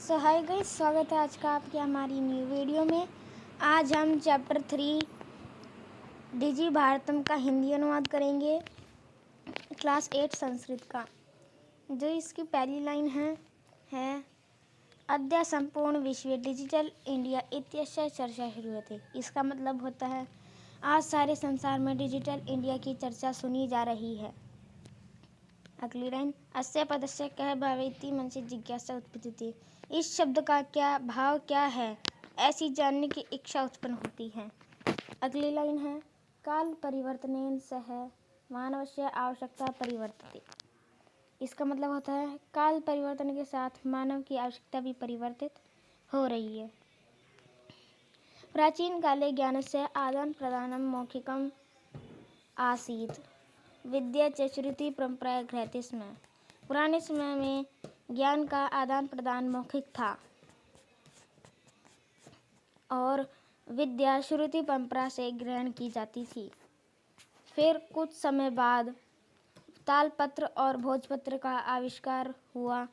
सो hi guys, स्वागत है आज का आपके हमारी न्यू वीडियो में। आज हम चैप्टर 3 डिजी भारतम का हिंदी अनुवाद करेंगे, क्लास 8 संस्कृत का। जो इसकी पहली लाइन है अद्य संपूर्ण विश्व डिजिटल इंडिया इत्यस्य चर्चा शुरू होती। इसका मतलब होता है आज सारे संसार में डिजिटल इंडिया की चर्चा सुनी जा रही है। अगली लाइन अस्य पदस्य कः भवेति मन से जिज्ञासा उत्पत्ति होती। इस शब्द का क्या भाव क्या है, ऐसी जानने की इच्छा उत्पन्न होती है। अगली लाइन है काल परिवर्तनेन सह मानवस्य आवश्यकता परिवर्तते। इसका मतलब होता है काल परिवर्तन के साथ मानव की आवश्यकता भी परिवर्तित हो रही है। प्राचीन काले ज्ञानस्य आदान प्रदानम मौखिकम आसीत् विद्या च श्रुति परंपरा घृहते स्म। पुराने समय में ज्ञान का आदान प्रदान मौखिक था और विद्या श्रुति परंपरा से ग्रहण की जाती थी। फिर कुछ समय बाद तालपत्र और भोजपत्र का आविष्कार हुआ,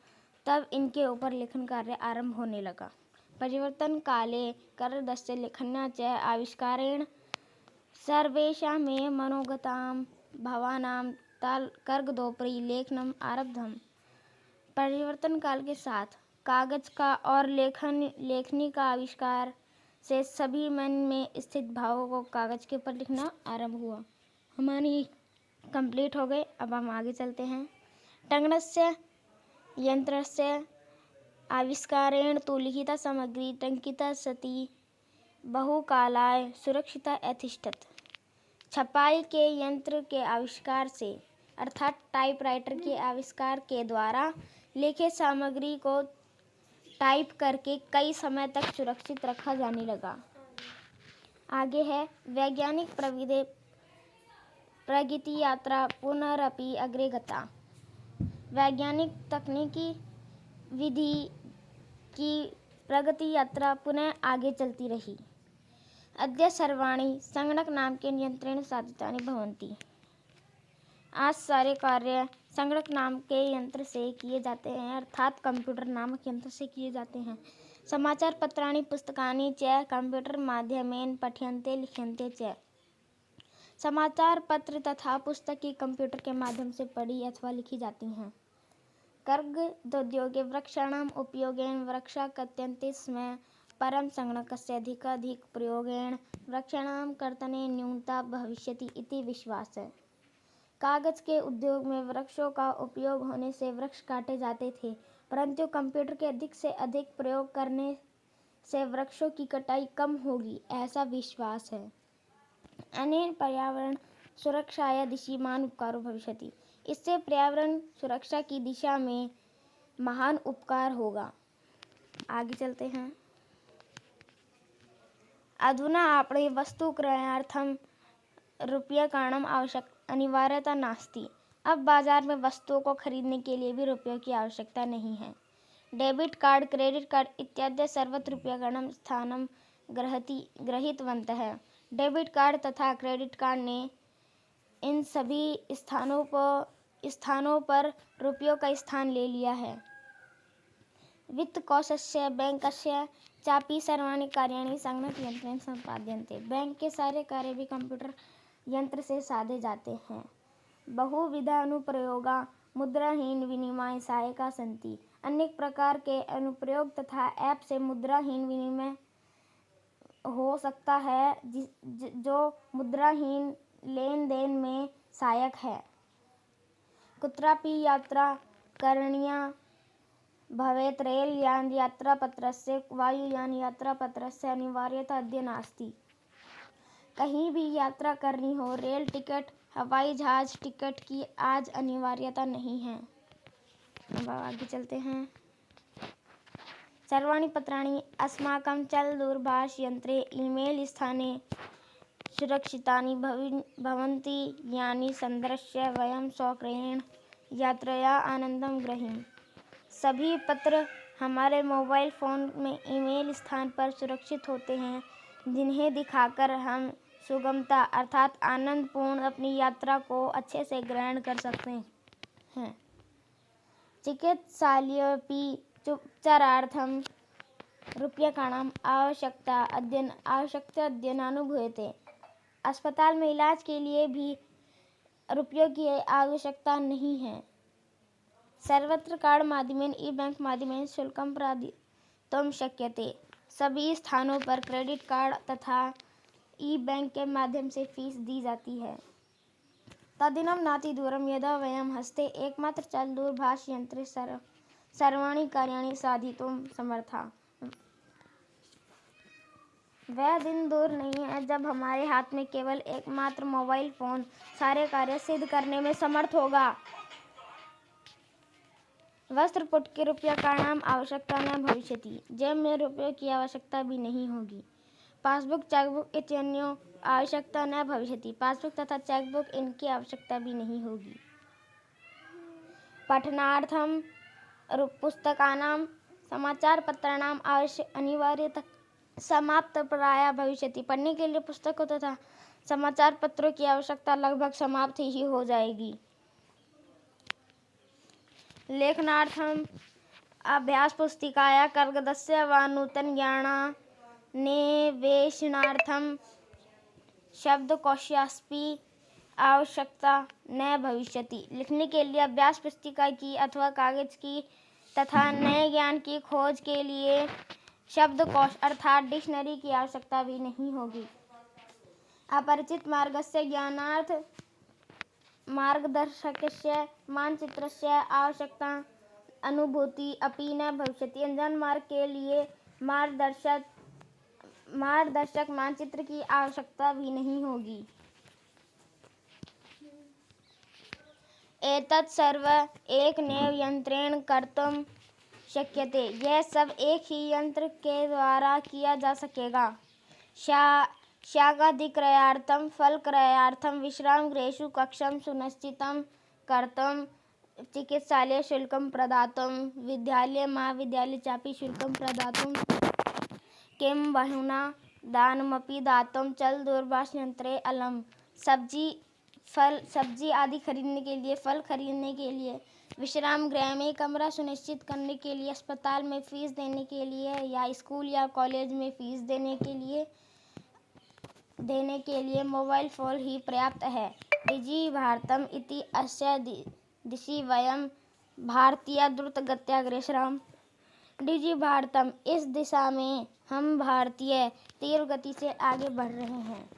तब इनके ऊपर लेखन कार्य आरंभ होने लगा। परिवर्तन काले करदस्य लेखन्या च आविष्कारेण सर्वेषां मनोगतां भावानां कर्गदोपरि लेखनम आरब्धम। परिवर्तन काल के साथ कागज का और लेखनी का आविष्कार से सभी मन में स्थित भावों को कागज के ऊपर लिखना आरंभ हुआ। हमारी कंप्लीट हो गए। अब हम आगे चलते हैं। टंकनस्य यंत्रस्य आविष्कारेण तु लिखिता सामग्री टंकिता सती बहुकालाय सुरक्षिता अतिष्ठत। छपाई के यंत्र के आविष्कार से अर्थात टाइपराइटर के आविष्कार के द्वारा लिखित सामग्री को टाइप करके कई समय तक सुरक्षित रखा जाने लगा। आगे है वैज्ञानिक प्रगति यात्रा पुनरपि अग्रे गता। वैज्ञानिक तकनीकी विधि की प्रगति यात्रा पुनः आगे चलती रही। अद्य सर्वाणि संगणक नाम के यंत्रेण साधितानि भवन्ति। आज सारे कार्य संगणक नाम के यंत्र से किए जाते हैं, अर्थात कंप्यूटर नामक यंत्र से किए जाते हैं। समाचार पत्राणि पुस्तकानि च कंप्यूटर माध्यमेन पठ्यन्ते लिख्यन्ते च। समाचार पत्र तथा पुस्तकें कंप्यूटर के माध्यम से पढ़ी अथवा लिखी जाती हैं। कर्गदोद्योगे वृक्षाणाम् उपयोगेन वृक्षा कत्यन्ते स्म, परं संगणकस्य अधिकाधिक प्रयोगेण वृक्षाणां कर्तने न्यूनता भविष्यति इति विश्वासः। कागज के उद्योग में वृक्षों का उपयोग होने से वृक्ष काटे जाते थे, परंतु कंप्यूटर के अधिक से अधिक प्रयोग करने से वृक्षों की कटाई कम होगी, ऐसा विश्वास है। अनेन पर्यावरण सुरक्षाया दिशिमान उपकारो भविष्यति। इससे पर्यावरण सुरक्षा की दिशा में महान उपकार होगा। आगे चलते हैं। अधुना आपणे वस्तु क्रयणार्थं रूप्यकाणाम् अनिवार्यता नास्ति। अब बाजार में वस्तुओं को खरीदने के लिए भी रुपयों की आवश्यकता नहीं है। डेबिट कार्ड, क्रेडिट कार्ड इत्यादि सर्वत्र रूप्यकाणां स्थानं गृहीतवन्तः। डेबिट कार्ड तथा क्रेडिट कार्ड ने इन सभी स्थानों पर रुपयों का स्थान ले लिया है। वित्तकोशस्य बैंकस्य चापि सर्वाणि कार्याणि संगणक यंत्रेण सम्पाद्यन्ते। बैंक के सारे कार्य भी कंप्यूटर यंत्र से साधे जाते हैं। बहुविधा अनुप्रयोगा मुद्राहीन विनिमय सहायका सन्ति। अनेक प्रकार के अनुप्रयोग तथा ऐप से मुद्राहीन विनिमय हो सकता है, जो मुद्राहीन लेन देन में सहायक है। कुत्रापि यात्रा करणीया भवेत् रेलयान यात्रापत्रस्य वायुयान यात्रापत्रस्य अनिवार्यता अद्य नास्ति। कहीं भी यात्रा करनी हो, रेल टिकट, हवाई जहाज टिकट की आज अनिवार्यता नहीं है। अब आगे चलते हैं। सर्वाणि पत्राणि अस्माकं चलदूरभाषयंत्रे ईमेल स्थाने सुरक्षितानि भवन्ति, यानि सन्दर्श्य वयं स्वक्रयेण यात्राया आनंदं ग्रहीम। सभी पत्र हमारे मोबाइल फोन में ईमेल स्थान पर सुरक्षित होते हैं, जिन्हें दिखाकर हम सुगमता अर्थात आनंदपूर्ण अपनी यात्रा को अच्छे से ग्रहण कर सकते हैं। चिकित्सालयेऽपि उपचारार्थं रूप्यकाणाम् आवश्यकता अध्ययनानुभूयते। अस्पताल में इलाज के लिए भी रुपयों की आवश्यकता नहीं है। सर्वत्र कार्ड माध्यमेन ई-बैंक माध्यमेन शुल्कं प्रदातुं शक्यते। सभी स्थानों पर क्रेडिट कार्ड तथा ई-बैंक के माध्यम से फीस दी जाती है। तद्दिनं नातिदूरं यदा वयं हस्ते एकमात्र चलदूरभाषयन्त्रे सर्वाणि कार्याणि साधितुं समर्थाः। वह दिन दूर नहीं है जब हमारे हाथ में केवल एकमात्र मोबाइल फोन सारे कार्य सिद्ध करने में समर्थ होगा। वस्त्रपुटके रूप्यकाणाम् आवश्यकता न भविष्यति। जेब में रुपयों की आवश्यकता भी नहीं होगी। पासबुक, चेकबुक इत्यादि आवश्यकता न भविष्यति। पासबुक तथा चेकबुक इनकी आवश्यकता भी नहीं होगी। पठनार्थं पुस्तकानां समाचारपत्राणाम् अनिवार्यता समाप्तप्राया भविष्यति। पढ़ने के लिए पुस्तकों तथा समाचार पत्रों की आवश्यकता लगभग समाप्त ही हो जाएगी। लेखनार्थं अभ्यासपुस्तिकाया कागदस्य वा नूतनज्ञानान्वेषणार्थं शब्दकोशस्यापि आवश्यकता न भविष्यति। लिखने के लिए अभ्यास पुस्तिका की अथवा कागज की तथा नए ज्ञान की खोज के लिए शब्दकोश अर्थात डिक्शनरी की आवश्यकता भी नहीं होगी। अपरिचित मार्गस्य ज्ञानार्थ मार्गदर्शकस्य मानचित्रस्य आवश्यकता अनुभूति अपि न भविष्यति। अनजान मार्ग के लिए मार्गदर्शक मानचित्र की आवश्यकता भी नहीं होगी। एतत् सर्वं एकमेव यंत्रेण कर्तुं शक्यते। यह सब एक ही यंत्र के द्वारा किया जा सकेगा। शाकादिक्रयार्थं फलक्रयार्थं विश्रामगृहेषु कक्षं सुनिश्चितं कर्तुं चिकित्सालये शुल्कं प्रदातुं विद्यालये महाविद्यालये चापि शुल्कं प्रदातुं किं बहुना दानमपि दातुं चलदूरभाषयन्त्रे अलम्। सब्जी आदि खरीदने के लिए, फल खरीदने के लिए, विश्राम गृह में कमरा सुनिश्चित करने के लिए, अस्पताल में फीस देने के लिए या स्कूल या कॉलेज में फीस देने के लिए मोबाइल फोन ही पर्याप्त है। डिजि भारतम् इति अस्य दिशि वयं भारतीय द्रुतगत्या अग्रेसराम। डिजि भारतम्, इस दिशा में हम भारतीय तीव्र गति से आगे बढ़ रहे हैं।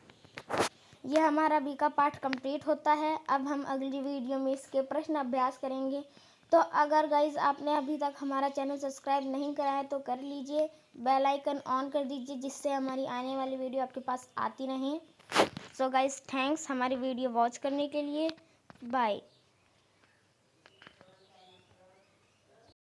यह हमारा अभी का पाठ कंप्लीट होता है। अब हम अगली वीडियो में इसके प्रश्न अभ्यास करेंगे। तो अगर गाइज आपने अभी तक हमारा चैनल सब्सक्राइब नहीं करा है तो कर लीजिए, बेल आइकन ऑन कर दीजिए जिससे हमारी आने वाली वीडियो आपके पास आती रहे। सो गाइज थैंक्स हमारी वीडियो वॉच करने के लिए। बाय।